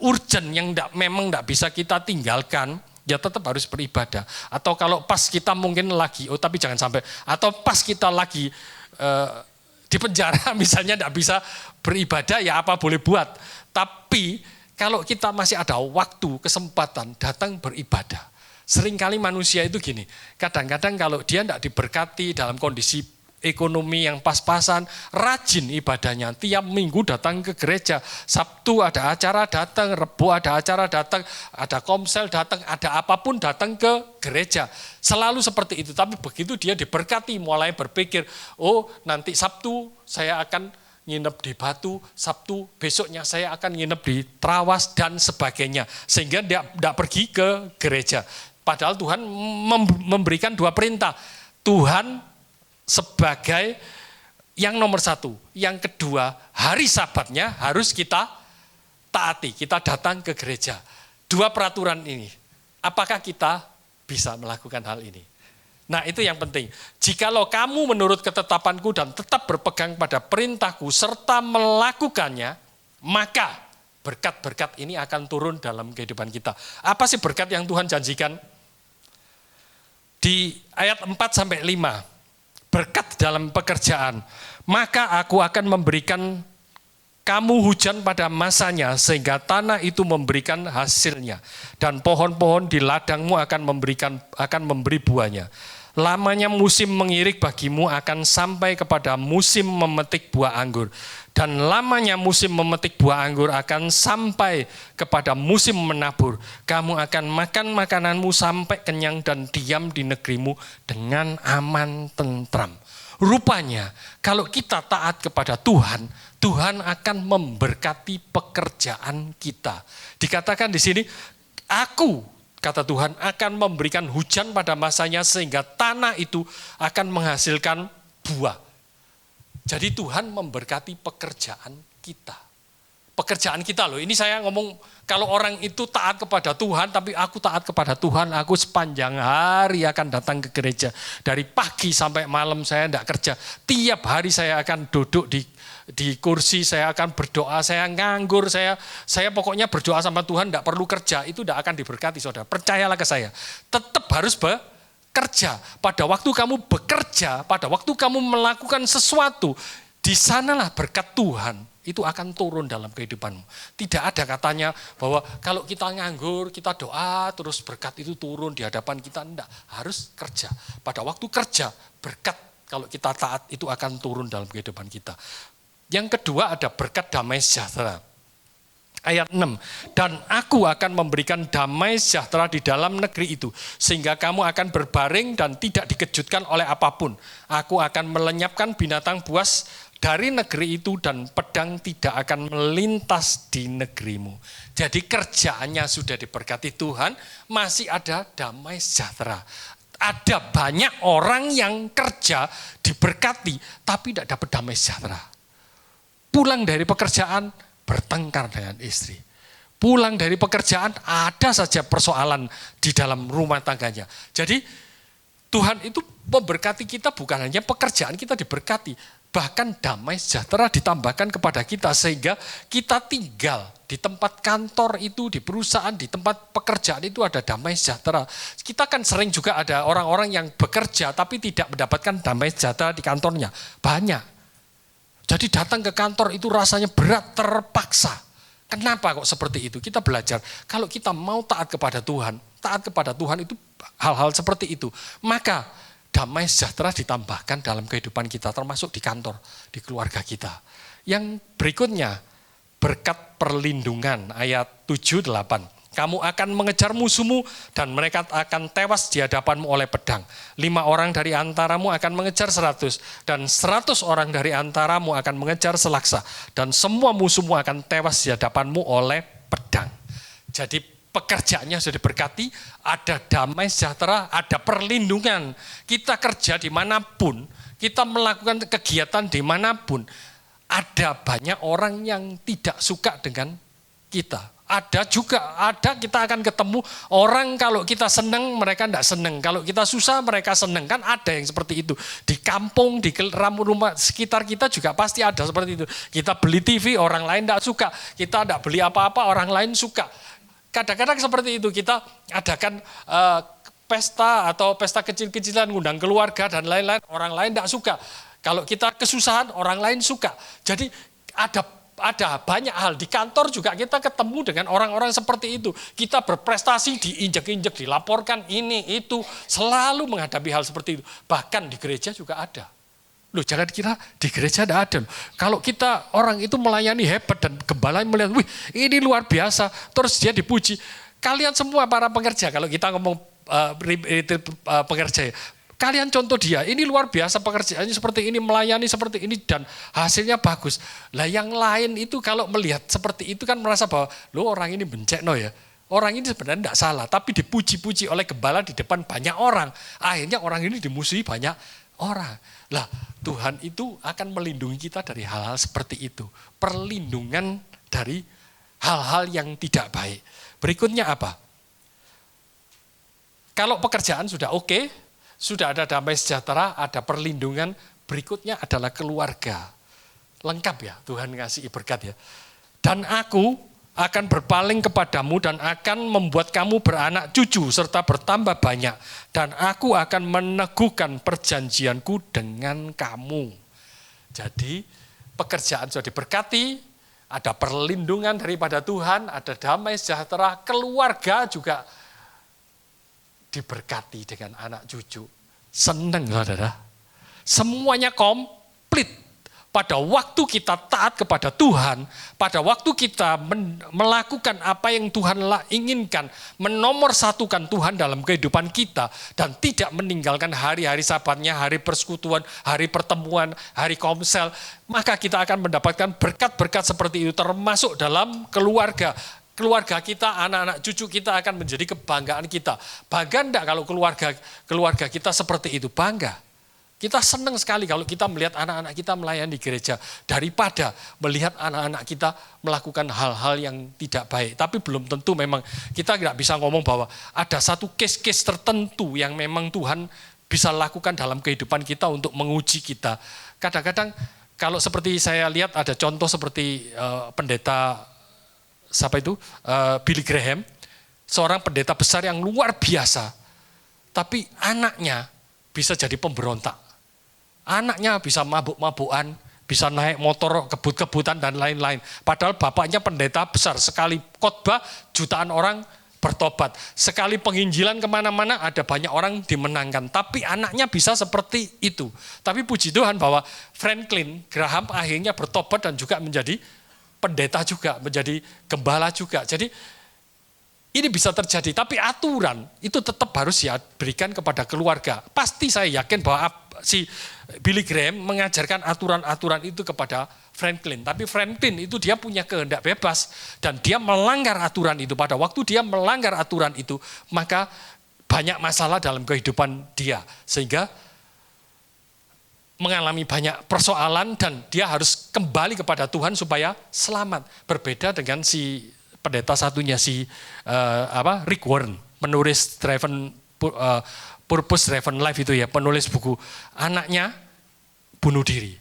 B: urgent yang memang tidak bisa kita tinggalkan, ya tetap harus beribadah. Atau kalau pas kita mungkin lagi, tapi jangan sampai, atau pas kita lagi di penjara misalnya tidak bisa beribadah, ya apa boleh buat. Tapi kalau kita masih ada waktu, kesempatan, datang beribadah. Seringkali manusia itu gini, kadang-kadang kalau dia tidak diberkati dalam kondisi ekonomi yang pas-pasan, rajin ibadahnya, tiap minggu datang ke gereja, Sabtu ada acara datang, Rebo ada acara datang, ada komsel datang, ada apapun datang ke gereja. Selalu seperti itu, tapi begitu dia diberkati mulai berpikir, oh nanti Sabtu saya akan nginep di Batu, Sabtu besoknya saya akan nginep di Trawas dan sebagainya. Sehingga dia tidak pergi ke gereja. Padahal Tuhan memberikan dua perintah. Tuhan sebagai yang nomor satu. Yang kedua, hari Sabatnya harus kita taati. Kita datang ke gereja. Dua peraturan ini. Apakah kita bisa melakukan hal ini? Nah itu yang penting. Jikalau kamu menurut ketetapanku dan tetap berpegang pada perintahku serta melakukannya, maka berkat-berkat ini akan turun dalam kehidupan kita. Apa sih berkat yang Tuhan janjikan? Di ayat 4-5, berkat dalam pekerjaan. Maka aku akan memberikan kamu hujan pada masanya sehingga tanah itu memberikan hasilnya. Dan pohon-pohon di ladangmu akan memberi buahnya. Lamanya musim mengirik bagimu akan sampai kepada musim memetik buah anggur. Dan lamanya musim memetik buah anggur akan sampai kepada musim menabur. Kamu akan makan makananmu sampai kenyang dan diam di negerimu dengan aman tentram. Rupanya kalau kita taat kepada Tuhan, Tuhan akan memberkati pekerjaan kita. Dikatakan di sini, aku, kata Tuhan, akan memberikan hujan pada masanya sehingga tanah itu akan menghasilkan buah. Jadi Tuhan memberkati pekerjaan kita. Pekerjaan kita loh, ini saya ngomong kalau orang itu taat kepada Tuhan, tapi aku taat kepada Tuhan, aku sepanjang hari akan datang ke gereja. Dari pagi sampai malam saya tidak kerja. Tiap hari saya akan duduk di kursi, saya akan berdoa, saya nganggur, saya pokoknya berdoa sama Tuhan, tidak perlu kerja, itu tidak akan diberkati saudara. Percayalah ke saya, tetap harus bekerja. Pada waktu kamu bekerja, pada waktu kamu melakukan sesuatu, di sanalah berkat Tuhan itu akan turun dalam kehidupanmu. Tidak ada katanya bahwa kalau kita nganggur, kita doa, terus berkat itu turun di hadapan kita. Tidak, harus kerja. Pada waktu kerja, berkat kalau kita taat itu akan turun dalam kehidupan kita. Yang kedua ada berkat damai sejahtera. Ayat 6, dan aku akan memberikan damai sejahtera di dalam negeri itu, sehingga kamu akan berbaring dan tidak dikejutkan oleh apapun. Aku akan melenyapkan binatang buas dari negeri itu dan pedang tidak akan melintas di negerimu. Jadi kerjaannya sudah diberkati Tuhan, masih ada damai sejahtera. Ada banyak orang yang kerja diberkati, tapi tidak dapat damai sejahtera. Pulang dari pekerjaan, bertengkar dengan istri. Pulang dari pekerjaan, ada saja persoalan di dalam rumah tangganya. Jadi Tuhan itu memberkati kita bukan hanya pekerjaan kita diberkati, bahkan damai sejahtera ditambahkan kepada kita sehingga kita tinggal di tempat kantor itu, di perusahaan, di tempat pekerjaan itu ada damai sejahtera. Kita kan sering juga ada orang-orang yang bekerja tapi tidak mendapatkan damai sejahtera di kantornya. Banyak. Jadi datang ke kantor itu rasanya berat, terpaksa. Kenapa kok seperti itu? Kita belajar, kalau kita mau taat kepada Tuhan itu hal-hal seperti itu. Maka damai sejahtera ditambahkan dalam kehidupan kita, termasuk di kantor, di keluarga kita. Yang berikutnya, berkat perlindungan, ayat 7-8. Kamu akan mengejar musuhmu dan mereka akan tewas di hadapanmu oleh pedang. 5 orang dari antaramu akan mengejar 100 dan 100 orang dari antaramu akan mengejar selaksa. Dan semua musuhmu akan tewas di hadapanmu oleh pedang. Jadi pekerjaannya sudah diberkati, ada damai sejahtera, ada perlindungan. Kita kerja dimanapun, kita melakukan kegiatan dimanapun, ada banyak orang yang tidak suka dengan kita. Ada kita akan ketemu orang kalau kita seneng mereka tidak seneng, kalau kita susah mereka seneng, kan ada yang seperti itu. Di kampung, di rumah sekitar kita juga pasti ada seperti itu. Kita beli TV orang lain tidak suka, kita tidak beli apa-apa orang lain suka. Kadang-kadang seperti itu, kita adakan pesta atau pesta kecil-kecilan, ngundang keluarga dan lain-lain, orang lain tidak suka. Kalau kita kesusahan orang lain suka. Jadi ada banyak hal, di kantor juga kita ketemu dengan orang-orang seperti itu. Kita berprestasi, diinjek-injek, dilaporkan ini, itu, selalu menghadapi hal seperti itu. Bahkan di gereja juga ada. Loh, jangan kira di gereja tidak ada. Kalau kita orang itu melayani hebat dan gembala melihat, wih ini luar biasa, terus dia dipuji. Kalian semua para pengerja, kalau kita ngomong pengerja, kalian contoh dia, ini luar biasa pekerjaannya seperti ini, melayani seperti ini dan hasilnya bagus. Lah yang lain itu kalau melihat seperti itu kan merasa bahwa, loh orang ini bencekno ya. Orang ini sebenarnya tidak salah, tapi dipuji-puji oleh gembala di depan banyak orang. Akhirnya orang ini dimusuhi banyak orang. Lah Tuhan itu akan melindungi kita dari hal-hal seperti itu. Perlindungan dari hal-hal yang tidak baik. Berikutnya apa? Kalau pekerjaan sudah oke, sudah ada damai sejahtera, ada perlindungan. Berikutnya adalah keluarga. Lengkap ya, Tuhan ngasih berkat ya. Dan aku akan berpaling kepadamu dan akan membuat kamu beranak cucu serta bertambah banyak. Dan aku akan meneguhkan perjanjianku dengan kamu. Jadi pekerjaan sudah diberkati, ada perlindungan daripada Tuhan, ada damai sejahtera, keluarga juga diberkati dengan anak cucu. Senang saudara. Semuanya komplit. Pada waktu kita taat kepada Tuhan, pada waktu kita melakukan apa yang Tuhan inginkan, menomorsatukan Tuhan dalam kehidupan kita, dan tidak meninggalkan hari-hari sabatnya, hari persekutuan, hari pertemuan, hari komsel, maka kita akan mendapatkan berkat-berkat seperti itu, termasuk dalam keluarga. Keluarga kita, anak-anak cucu kita akan menjadi kebanggaan kita. Bangga enggak kalau keluarga kita seperti itu? Bangga. Kita senang sekali kalau kita melihat anak-anak kita melayani di gereja daripada melihat anak-anak kita melakukan hal-hal yang tidak baik. Tapi belum tentu memang kita tidak bisa ngomong bahwa ada satu case-case tertentu yang memang Tuhan bisa lakukan dalam kehidupan kita untuk menguji kita. Kadang-kadang kalau seperti saya lihat ada contoh seperti pendeta Billy Graham, seorang pendeta besar yang luar biasa. Tapi anaknya bisa jadi pemberontak. Anaknya bisa mabuk-mabukan, bisa naik motor kebut-kebutan dan lain-lain. Padahal bapaknya pendeta besar, sekali khotbah jutaan orang bertobat. Sekali penginjilan kemana-mana ada banyak orang dimenangkan. Tapi anaknya bisa seperti itu. Tapi puji Tuhan bahwa Franklin Graham akhirnya bertobat dan juga menjadi pendeta juga, menjadi gembala juga. Jadi ini bisa terjadi, tapi aturan itu tetap harus ya berikan kepada keluarga. Pasti saya yakin bahwa si Billy Graham mengajarkan aturan-aturan itu kepada Franklin. Tapi Franklin itu dia punya kehendak bebas dan dia melanggar aturan itu. Pada waktu dia melanggar aturan itu, maka banyak masalah dalam kehidupan dia. Sehingga mengalami banyak persoalan dan dia harus kembali kepada Tuhan supaya selamat. Berbeda dengan si pendeta satunya, Rick Warren, penulis Purpose Driven Life itu ya, penulis buku. Anaknya bunuh diri,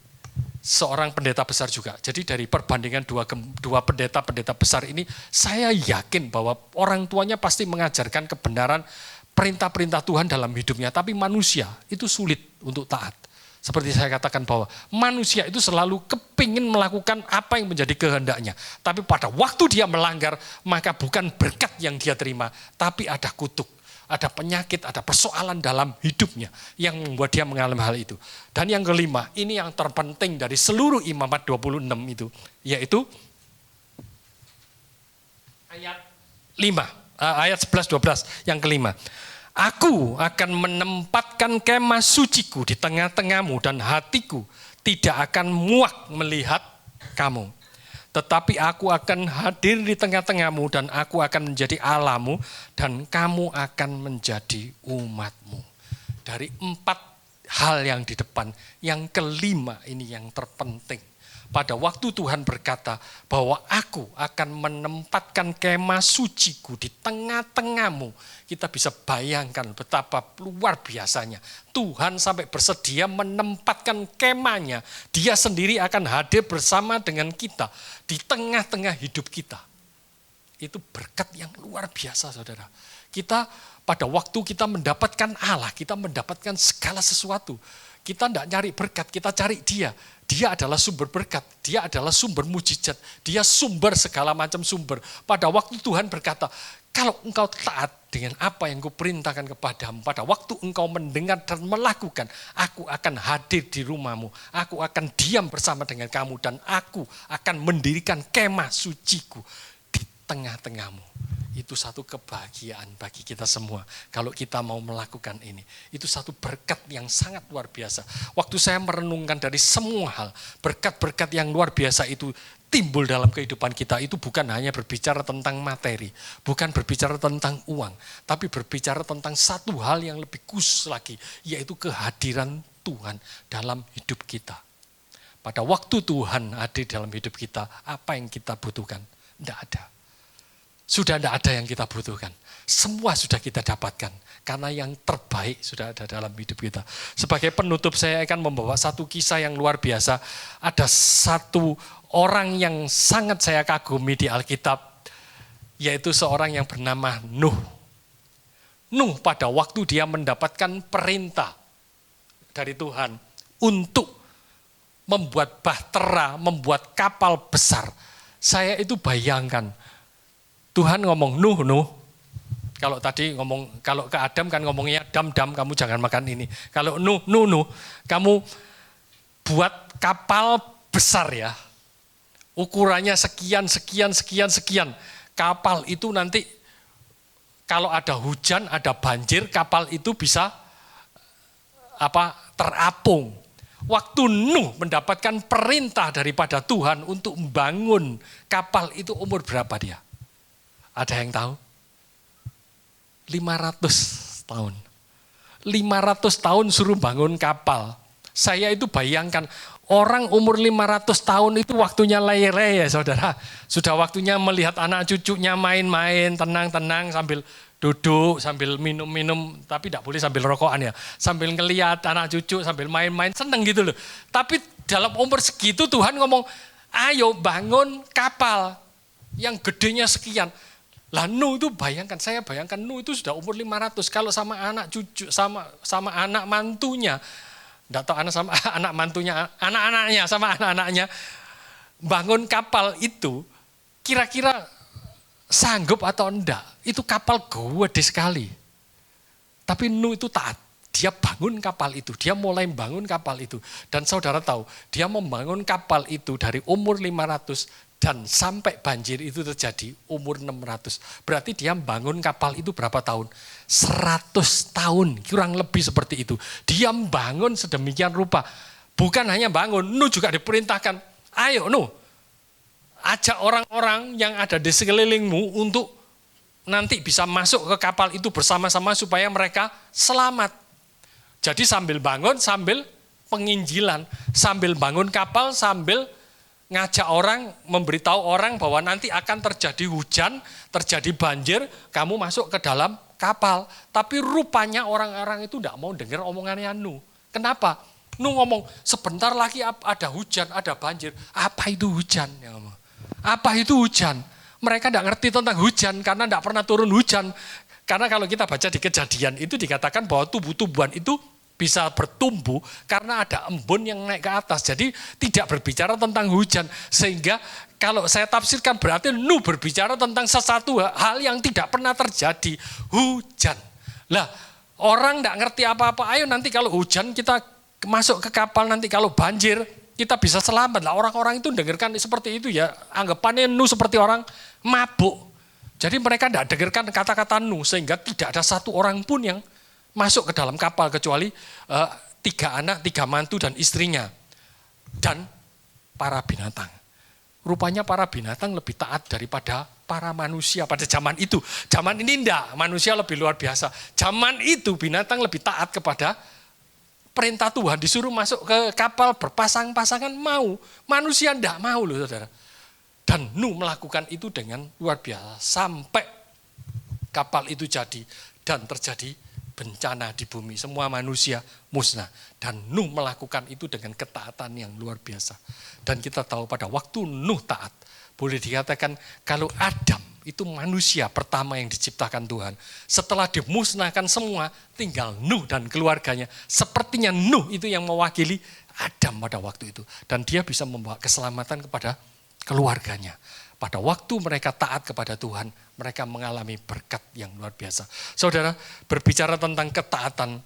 B: seorang pendeta besar juga. Jadi dari perbandingan dua pendeta besar ini, saya yakin bahwa orang tuanya pasti mengajarkan kebenaran perintah-perintah Tuhan dalam hidupnya. Tapi manusia itu sulit untuk taat. Seperti saya katakan bahwa manusia itu selalu kepingin melakukan apa yang menjadi kehendaknya. Tapi pada waktu dia melanggar, maka bukan berkat yang dia terima, tapi ada kutuk, ada penyakit, ada persoalan dalam hidupnya yang membuat dia mengalami hal itu. Dan yang kelima, ini yang terpenting dari seluruh Imamat 26 itu, yaitu ayat 11-12 yang kelima. Aku akan menempatkan kemah suciku di tengah-tengahmu dan hatiku tidak akan muak melihat kamu. Tetapi aku akan hadir di tengah-tengahmu dan aku akan menjadi Allahmu dan kamu akan menjadi umatmu. Dari 4 hal yang di depan, yang kelima ini yang terpenting. Pada waktu Tuhan berkata bahwa aku akan menempatkan kemah suciku di tengah-tengahmu. Kita bisa bayangkan betapa luar biasanya. Tuhan sampai bersedia menempatkan kemahnya. Dia sendiri akan hadir bersama dengan kita di tengah-tengah hidup kita. Itu berkat yang luar biasa, saudara. Kita pada waktu kita mendapatkan Allah, kita mendapatkan segala sesuatu. Kita tidak cari berkat, kita cari Dia. Dia adalah sumber berkat, Dia adalah sumber mujizat, Dia sumber segala macam sumber. Pada waktu Tuhan berkata, kalau engkau taat dengan apa yang kuperintahkan kepadamu, pada waktu engkau mendengar dan melakukan, aku akan hadir di rumahmu, aku akan diam bersama dengan kamu, dan aku akan mendirikan kemah suciku di tengah-tengahmu. Itu satu kebahagiaan bagi kita semua kalau kita mau melakukan ini. Itu satu berkat yang sangat luar biasa. Waktu saya merenungkan dari semua hal, berkat-berkat yang luar biasa itu timbul dalam kehidupan kita, itu bukan hanya berbicara tentang materi, bukan berbicara tentang uang, tapi berbicara tentang satu hal yang lebih khusus lagi, yaitu kehadiran Tuhan dalam hidup kita. Pada waktu Tuhan hadir dalam hidup kita, apa yang kita butuhkan? Tidak ada. Sudah tidak ada yang kita butuhkan. Semua sudah kita dapatkan. Karena yang terbaik sudah ada dalam hidup kita. Sebagai penutup saya akan membawa satu kisah yang luar biasa. Ada satu orang yang sangat saya kagumi di Alkitab. Yaitu seorang yang bernama Nuh. Nuh pada waktu dia mendapatkan perintah dari Tuhan. Untuk membuat bahtera, membuat kapal besar. Saya itu bayangkan. Tuhan ngomong, Nuh. Kalau tadi ngomong, kalau ke Adam kan ngomongnya, Dam, kamu jangan makan ini. Kalau Nuh, kamu buat kapal besar ya. Ukurannya sekian. Kapal itu nanti, kalau ada hujan, ada banjir, kapal itu bisa terapung. Waktu Nuh mendapatkan perintah daripada Tuhan untuk membangun kapal itu, umur berapa dia? Ada yang tahu? 500 tahun. 500 tahun suruh bangun kapal. Saya itu bayangkan, orang umur 500 tahun itu waktunya leye ya saudara. Sudah waktunya melihat anak cucunya main-main, tenang-tenang sambil duduk, sambil minum-minum, tapi tidak boleh sambil rokokan ya. Sambil ngelihat anak cucu, sambil main-main, seneng gitu loh. Tapi dalam umur segitu Tuhan ngomong, ayo bangun kapal yang gedenya sekian. Lah Nuh itu saya bayangkan Nuh itu sudah umur 500, kalau sama anak cucu, sama anak mantunya, enggak tahu anak sama anak mantunya, anak-anaknya sama anak-anaknya, bangun kapal itu, kira-kira sanggup atau enggak? Itu kapal gede sekali. Tapi Nuh itu taat, dia bangun kapal itu, dia mulai bangun kapal itu. Dan saudara tahu, dia membangun kapal itu dari umur 500, dan sampai banjir itu terjadi umur 600. Berarti dia bangun kapal itu berapa tahun? 100 tahun, kurang lebih seperti itu. Dia bangun sedemikian rupa. Bukan hanya bangun, Nuh juga diperintahkan, ayo Nuh, ajak orang-orang yang ada di sekelilingmu untuk nanti bisa masuk ke kapal itu bersama-sama supaya mereka selamat. Jadi sambil bangun, sambil penginjilan, sambil bangun kapal, sambil ngajak orang, memberitahu orang bahwa nanti akan terjadi hujan, terjadi banjir, kamu masuk ke dalam kapal. Tapi rupanya orang-orang itu tidak mau dengar omongannya Nuh. Kenapa? Nuh ngomong, sebentar lagi ada hujan, ada banjir. Apa itu hujan? Apa itu hujan? Mereka tidak ngerti tentang hujan karena tidak pernah turun hujan. Karena kalau kita baca di Kejadian itu dikatakan bahwa tubuh-tubuhan itu bisa bertumbuh karena ada embun yang naik ke atas. Jadi tidak berbicara tentang hujan. Sehingga kalau saya tafsirkan berarti Nuh berbicara tentang sesuatu hal yang tidak pernah terjadi. Hujan. Lah orang tidak ngerti apa-apa. Ayo nanti kalau hujan kita masuk ke kapal, nanti kalau banjir kita bisa selamat. Lah orang-orang itu dengarkan seperti itu ya. Anggapannya Nuh seperti orang mabuk. Jadi mereka tidak dengarkan kata-kata Nuh sehingga tidak ada satu orang pun yang masuk ke dalam kapal kecuali 3 anak, 3 mantu dan istrinya dan para binatang. rupanya para binatang lebih taat daripada para manusia pada zaman itu. Zaman ini enggak, manusia lebih luar biasa. Zaman itu binatang lebih taat kepada perintah Tuhan, disuruh masuk ke kapal berpasang-pasangan mau. Manusia enggak mau loh saudara. Dan Nuh melakukan itu dengan luar biasa. Sampai kapal itu jadi dan terjadi bencana di bumi. Semua manusia musnah. Dan Nuh melakukan itu dengan ketaatan yang luar biasa. Dan kita tahu pada waktu Nuh taat, boleh dikatakan kalau Adam itu manusia pertama yang diciptakan Tuhan. Setelah dimusnahkan semua, tinggal Nuh dan keluarganya. Sepertinya Nuh itu yang mewakili Adam pada waktu itu. Dan dia bisa membawa keselamatan kepada keluarganya. Pada waktu mereka taat kepada Tuhan, mereka mengalami berkat yang luar biasa. Saudara, berbicara tentang ketaatan,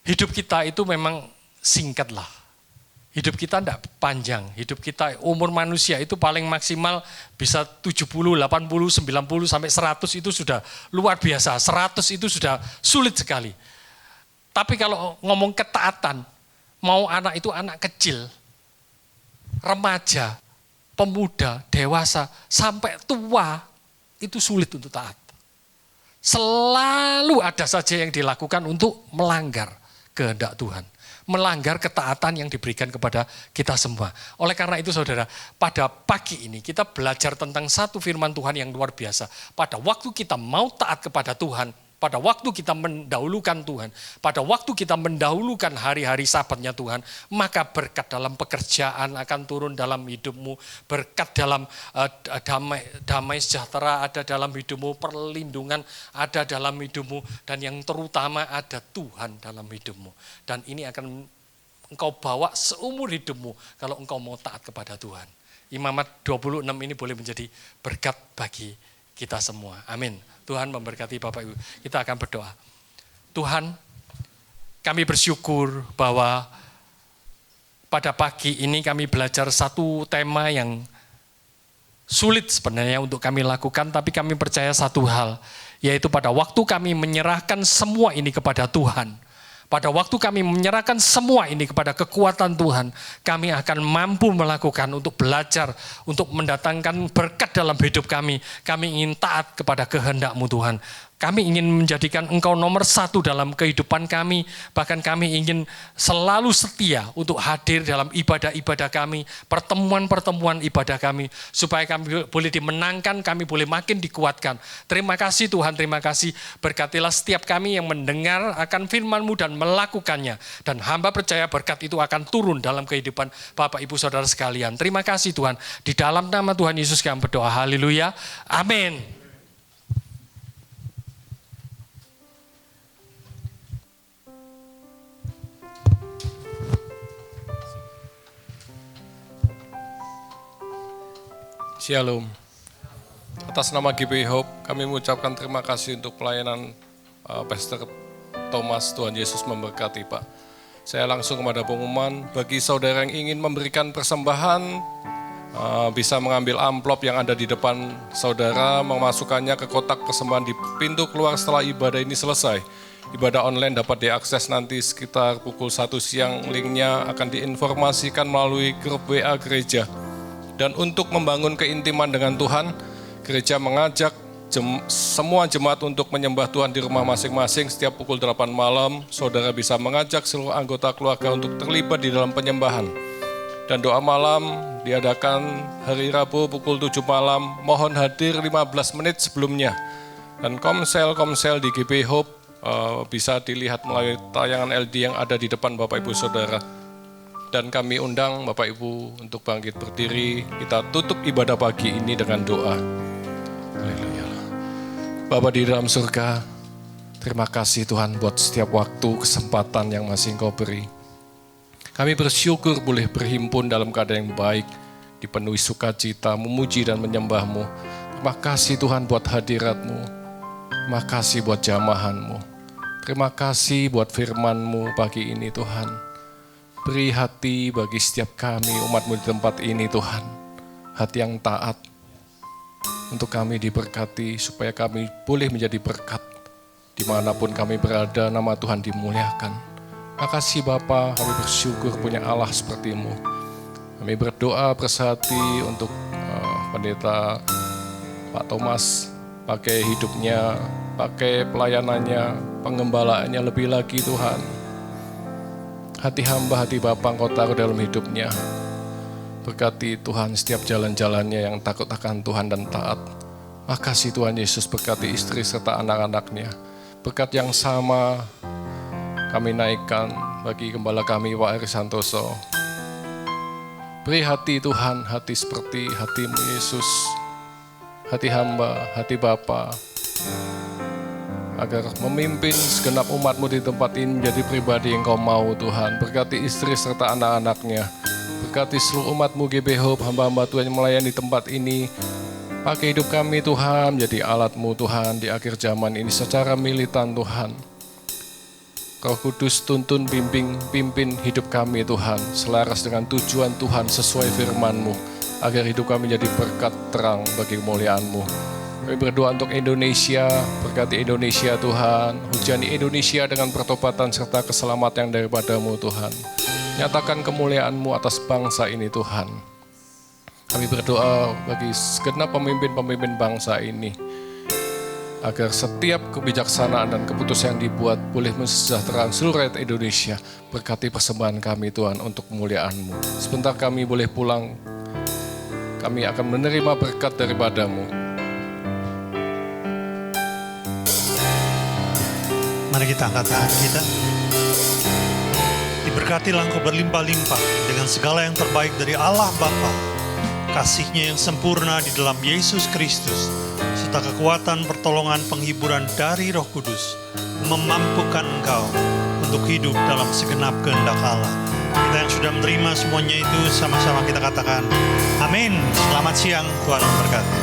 B: hidup kita itu memang singkatlah. Hidup kita tidak panjang. Hidup kita, umur manusia itu paling maksimal bisa 70, 80, 90, sampai 100 itu sudah luar biasa. 100 itu sudah sulit sekali. Tapi kalau ngomong ketaatan, mau anak itu anak kecil, remaja, pemuda, dewasa, sampai tua, itu sulit untuk taat. Selalu ada saja yang dilakukan untuk melanggar kehendak Tuhan. Melanggar ketaatan yang diberikan kepada kita semua. Oleh karena itu saudara, pada pagi ini kita belajar tentang satu firman Tuhan yang luar biasa. Pada waktu kita mau taat kepada Tuhan, pada waktu kita mendahulukan Tuhan, pada waktu kita mendahulukan hari-hari sabatnya Tuhan, maka berkat dalam pekerjaan akan turun dalam hidupmu, berkat dalam damai sejahtera ada dalam hidupmu, perlindungan ada dalam hidupmu, dan yang terutama ada Tuhan dalam hidupmu. Dan ini akan engkau bawa seumur hidupmu kalau engkau mau taat kepada Tuhan. Imamat 26 ini boleh menjadi berkat bagi kita semua. Amin. Tuhan memberkati Bapak Ibu. Kita akan berdoa. Tuhan, kami bersyukur bahwa pada pagi ini kami belajar satu tema yang sulit sebenarnya untuk kami lakukan, tapi kami percaya satu hal, yaitu pada waktu kami menyerahkan semua ini kepada Tuhan, pada waktu kami menyerahkan semua ini kepada kekuatan Tuhan, kami akan mampu melakukan untuk belajar, untuk mendatangkan berkat dalam hidup kami. Kami ingin taat kepada kehendak-Mu Tuhan. Kami ingin menjadikan Engkau nomor satu dalam kehidupan kami. Bahkan kami ingin selalu setia untuk hadir dalam ibadah-ibadah kami, pertemuan-pertemuan ibadah kami. Supaya kami boleh dimenangkan, kami boleh makin dikuatkan. Terima kasih Tuhan, terima kasih. Berkatilah setiap kami yang mendengar akan firman-Mu dan melakukannya. Dan hamba percaya berkat itu akan turun dalam kehidupan Bapak Ibu Saudara sekalian. Terima kasih Tuhan. Di dalam nama Tuhan Yesus kami berdoa. Haleluya. Amin.
C: Shalom. Atas nama GBI Hope, kami mengucapkan terima kasih untuk pelayanan Pastor Thomas. Tuhan Yesus memberkati Pak. Saya langsung kepada pengumuman, bagi saudara yang ingin memberikan persembahan, bisa mengambil amplop yang ada di depan saudara, memasukkannya ke kotak persembahan di pintu keluar setelah ibadah ini selesai. Ibadah online dapat diakses nanti sekitar pukul 1 siang, linknya akan diinformasikan melalui grup WA gereja. Dan untuk membangun keintiman dengan Tuhan, gereja mengajak semua jemaat untuk menyembah Tuhan di rumah masing-masing. Setiap pukul 8 malam, saudara bisa mengajak seluruh anggota keluarga untuk terlibat di dalam penyembahan. Dan doa malam diadakan hari Rabu pukul 7 malam, mohon hadir 15 menit sebelumnya. Dan komsel di GBI Hope bisa dilihat melalui tayangan LD yang ada di depan Bapak Ibu Saudara. Dan kami undang Bapak Ibu untuk bangkit berdiri. Kita tutup ibadah pagi ini dengan doa. Haleluya. Bapa di dalam surga, terima kasih Tuhan buat setiap waktu, kesempatan yang masih Engkau beri. Kami bersyukur boleh berhimpun dalam keadaan yang baik, dipenuhi sukacita, memuji dan menyembah-Mu. Terima kasih Tuhan buat hadirat-Mu. Terima kasih buat jamahan-Mu. Terima kasih buat firman-Mu pagi ini Tuhan. Beri hati bagi setiap kami, umat-Mu di tempat ini Tuhan. Hati yang taat untuk kami diberkati, supaya kami boleh menjadi berkat. Dimanapun kami berada, nama Tuhan dimuliakan. Makasih Bapa, kami bersyukur punya Allah seperti-Mu. Kami berdoa bersehati untuk pendeta Pak Thomas, pakai hidupnya, pakai pelayanannya, pengembalaannya lebih lagi Tuhan. Hati hamba, hati Bapa Engkau taruh dalam hidupnya. Berkati Tuhan setiap jalan-jalannya yang takut akan Tuhan dan taat. Makasih Tuhan Yesus, berkati istri serta anak-anaknya. Berkat yang sama kami naikkan bagi gembala kami Pak Heri Santoso. Beri hati Tuhan, hati seperti hatimu Yesus. Hati hamba, hati Bapa, agar memimpin segenap umatmu di tempat ini menjadi pribadi yang Kau mau Tuhan. Berkati istri serta anak-anaknya. Berkati seluruh umatmu GB Hope, hamba-hamba Tuhan yang melayani di tempat ini. Pakai hidup kami Tuhan, menjadi alatmu Tuhan di akhir zaman ini secara militan Tuhan. Roh Kudus tuntun, bimbing, pimpin hidup kami Tuhan, selaras dengan tujuan Tuhan sesuai firman-Mu, agar hidup kami jadi berkat terang bagi kemuliaan-Mu. Kami berdoa untuk Indonesia, berkati Indonesia Tuhan, hujani Indonesia dengan pertobatan serta keselamatan yang daripada-Mu Tuhan. Nyatakan kemuliaan-Mu atas bangsa ini Tuhan. Kami berdoa bagi segenap pemimpin-pemimpin bangsa ini, agar setiap kebijaksanaan dan keputusan yang dibuat boleh mensejahterakan seluruh rakyat Indonesia. Berkati persembahan kami Tuhan untuk kemuliaan-Mu. Sebentar kami boleh pulang, kami akan menerima berkat daripada-Mu.
D: Mari kita angkat tangan kita. Diberkatilah Engkau berlimpah-limpah dengan segala yang terbaik dari Allah Bapa, kasih-Nya yang sempurna di dalam Yesus Kristus, serta kekuatan pertolongan penghiburan dari Roh Kudus memampukan engkau untuk hidup dalam segenap kehendak Allah. Kita yang sudah menerima semuanya itu sama-sama kita katakan amin. Selamat siang, Tuhan memberkati.